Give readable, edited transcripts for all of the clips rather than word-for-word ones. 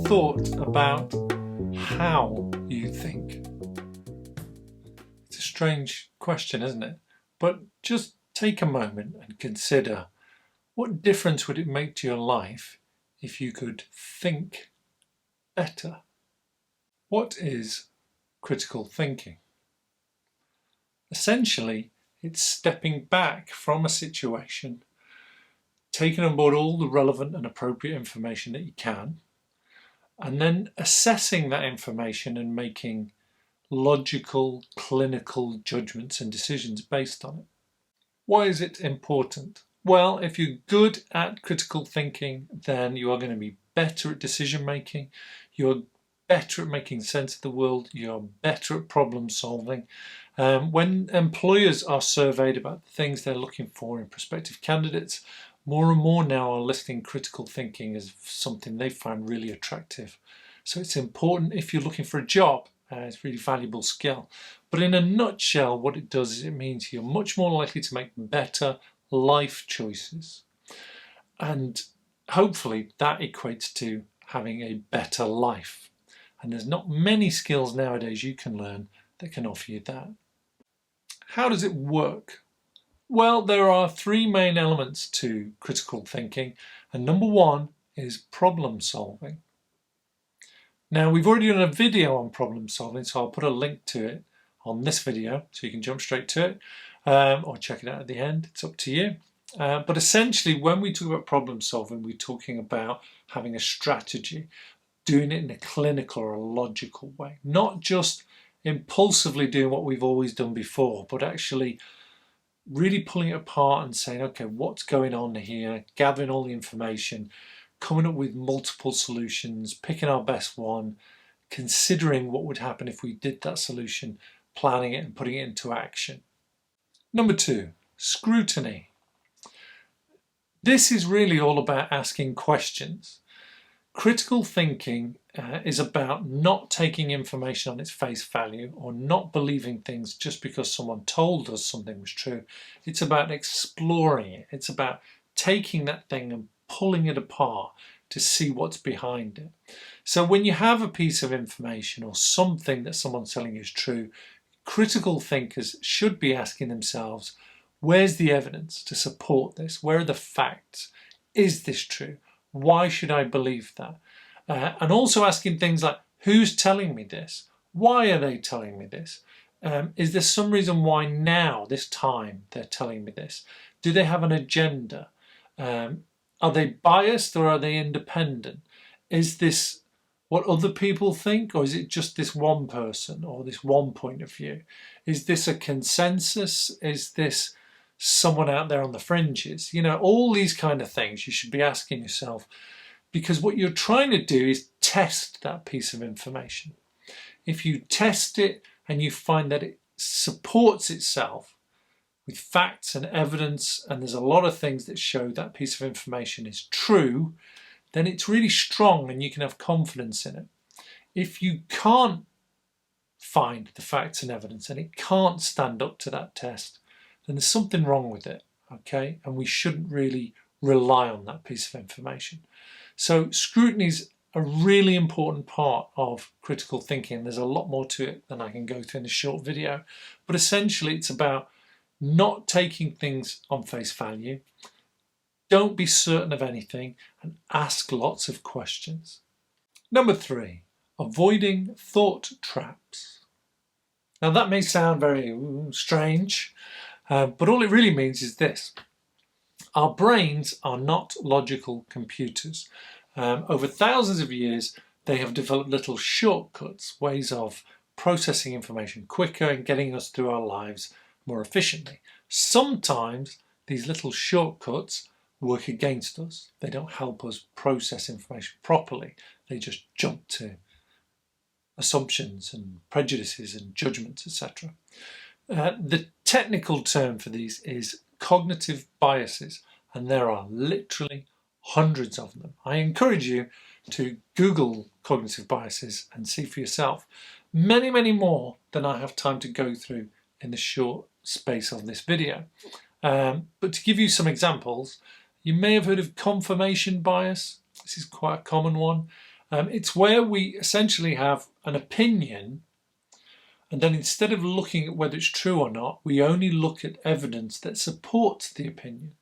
thought about how you think? It's a strange question, isn't it? But just take a moment and consider, what difference would it make to your life if you could think better? What is critical thinking? Essentially, it's stepping back from a situation, taking on board all the relevant and appropriate information that you can, and then assessing that information and making logical, clinical judgments and decisions based on it. Why is it important? Well, if you're good at critical thinking, then you are going to be better at decision making, you're better at making sense of the world, you're better at problem solving. When employers are surveyed about the things they're looking for in prospective candidates, more and more now are listing critical thinking as something they find really attractive. So it's important if you're looking for a job. It's a really valuable skill. But in a nutshell, what it does is it means you're much more likely to make better life choices. And hopefully that equates to having a better life. And there's not many skills nowadays you can learn that can offer you that. How does it work? Well, there are three main elements to critical thinking, and number one is problem solving. Now, we've already done a video on problem solving, so I'll put a link to it on this video so you can jump straight to it or check it out at the end. It's up to you. But essentially, when we talk about problem solving, we're talking about having a strategy, doing it in a clinical or a logical way, not just impulsively doing what we've always done before, but actually really pulling it apart and saying, okay, what's going on here, gathering all the information, coming up with multiple solutions, picking our best one, considering what would happen if we did that solution, planning it and putting it into action. Number two, scrutiny. This is really all about asking questions. Critical thinking is about not taking information on its face value or not believing things just because someone told us something was true. It's about exploring it. It's about taking that thing and pulling it apart to see what's behind it. So when you have a piece of information or something that someone's telling you is true, critical thinkers should be asking themselves, where's the evidence to support this? Where are the facts? Is this true? Why should I believe that? And also asking things like, who's telling me this? Why are they telling me this? Is there some reason why now, this time, they're telling me this? Do they have an agenda? Are they biased or are they independent? Is this what other people think, or is it just this one person or this one point of view? Is this a consensus? Is this someone out there on the fringes? You know, all these kind of things you should be asking yourself, because what you're trying to do is test that piece of information. If you test it and you find that it supports itself with facts and evidence, and there's a lot of things that show that piece of information is true, then it's really strong and you can have confidence in it. If you can't find the facts and evidence and it can't stand up to that test, then there's something wrong with it, okay? And we shouldn't really rely on that piece of information. So scrutiny is a really important part of critical thinking. There's a lot more to it than I can go through in this short video. But essentially it's about not taking things on face value. Don't be certain of anything and ask lots of questions. Number three, avoiding thought traps. Now that may sound very strange, but all it really means is this. Our brains are not logical computers. Over thousands of years, they have developed little shortcuts, ways of processing information quicker and getting us through our lives more efficiently. Sometimes these little shortcuts work against us. They don't help us process information properly. They just jump to assumptions and prejudices and judgments, etc. The technical term for these is cognitive biases, and there are literally hundreds of them. I encourage you to Google cognitive biases and see for yourself. Many, many more than I have time to go through in the short space of this video. But to give you some examples, you may have heard of confirmation bias. This is quite a common one. It's where we essentially have an opinion, and then instead of looking at whether it's true or not, we only look at evidence that supports the opinion,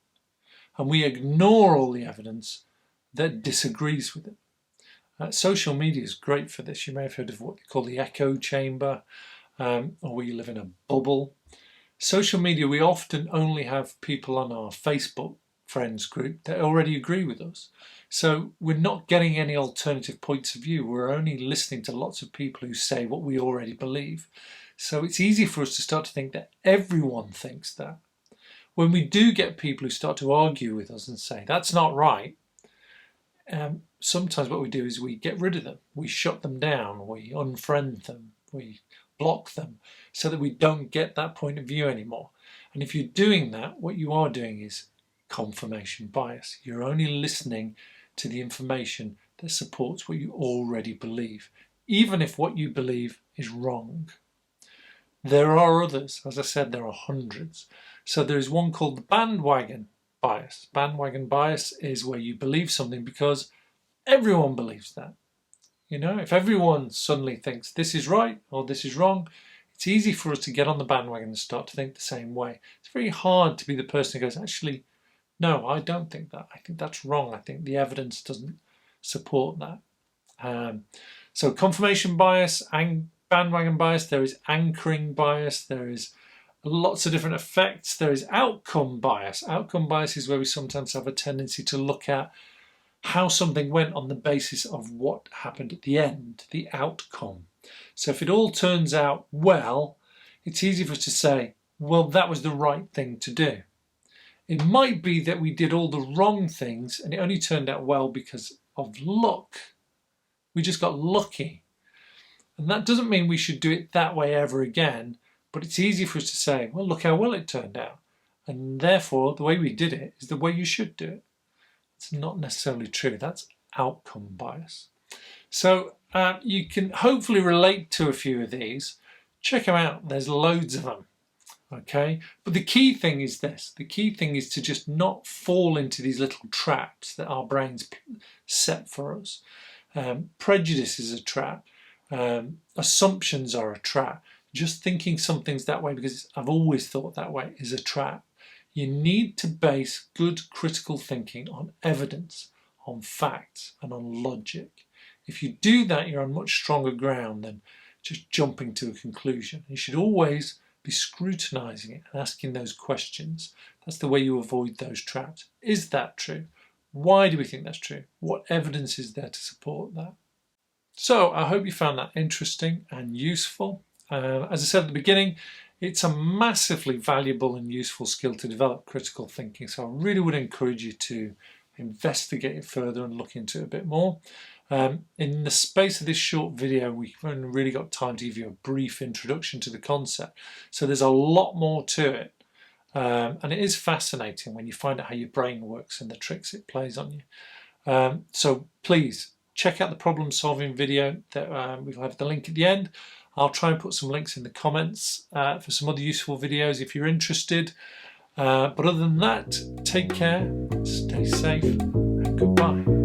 and we ignore all the evidence that disagrees with it. Social media is great for this. You may have heard of what they call the echo chamber, or where you live in a bubble. Social media, we often only have people on our Facebook friends group that already agree with us. So we're not getting any alternative points of view. We're only listening to lots of people who say what we already believe. So it's easy for us to start to think that everyone thinks that. When we do get people who start to argue with us and say, that's not right, sometimes what we do is we get rid of them. We shut them down, we unfriend them, we block them so that we don't get that point of view anymore. And if you're doing that, what you are doing is confirmation bias. You're only listening to the information that supports what you already believe, even if what you believe is wrong. There are others. As I said, there are hundreds. So there is one called the bandwagon bias. Bandwagon bias is where you believe something because everyone believes that. You know, if everyone suddenly thinks this is right or this is wrong, it's easy for us to get on the bandwagon and start to think the same way. It's very hard to be the person who goes, actually, no, I don't think that. I think that's wrong. I think the evidence doesn't support that. So confirmation bias and bandwagon bias, there is anchoring bias, there is lots of different effects. There is outcome bias. Outcome bias is where we sometimes have a tendency to look at how something went on the basis of what happened at the end, the outcome. So if it all turns out well, it's easy for us to say, well, that was the right thing to do. It might be that we did all the wrong things and it only turned out well because of luck. We just got lucky. And that doesn't mean we should do it that way ever again, but it's easy for us to say, well, look how well it turned out. And therefore, the way we did it is the way you should do it. It's not necessarily true. That's outcome bias. So you can hopefully relate to a few of these. Check them out. There's loads of them. Okay, but the key thing is this. The key thing is to just not fall into these little traps that our brains set for us. Prejudice is a trap. Assumptions are a trap. Just thinking something's that way because I've always thought that way is a trap. You need to base good critical thinking on evidence, on facts, and on logic. If you do that, you're on much stronger ground than just jumping to a conclusion. You should always be scrutinizing it and asking those questions. That's the way you avoid those traps. Is that true? Why do we think that's true? What evidence is there to support that? So I hope you found that interesting and useful. As I said at the beginning, it's a massively valuable and useful skill to develop critical thinking. So I really would encourage you to investigate it further and look into it a bit more. In the space of this short video, we've only really got time to give you a brief introduction to the concept. So there's a lot more to it. And it is fascinating when you find out how your brain works and the tricks it plays on you. So please check out the problem solving video that we'll have the link at the end. I'll try and put some links in the comments for some other useful videos if you're interested. But other than that, take care, stay safe, and goodbye.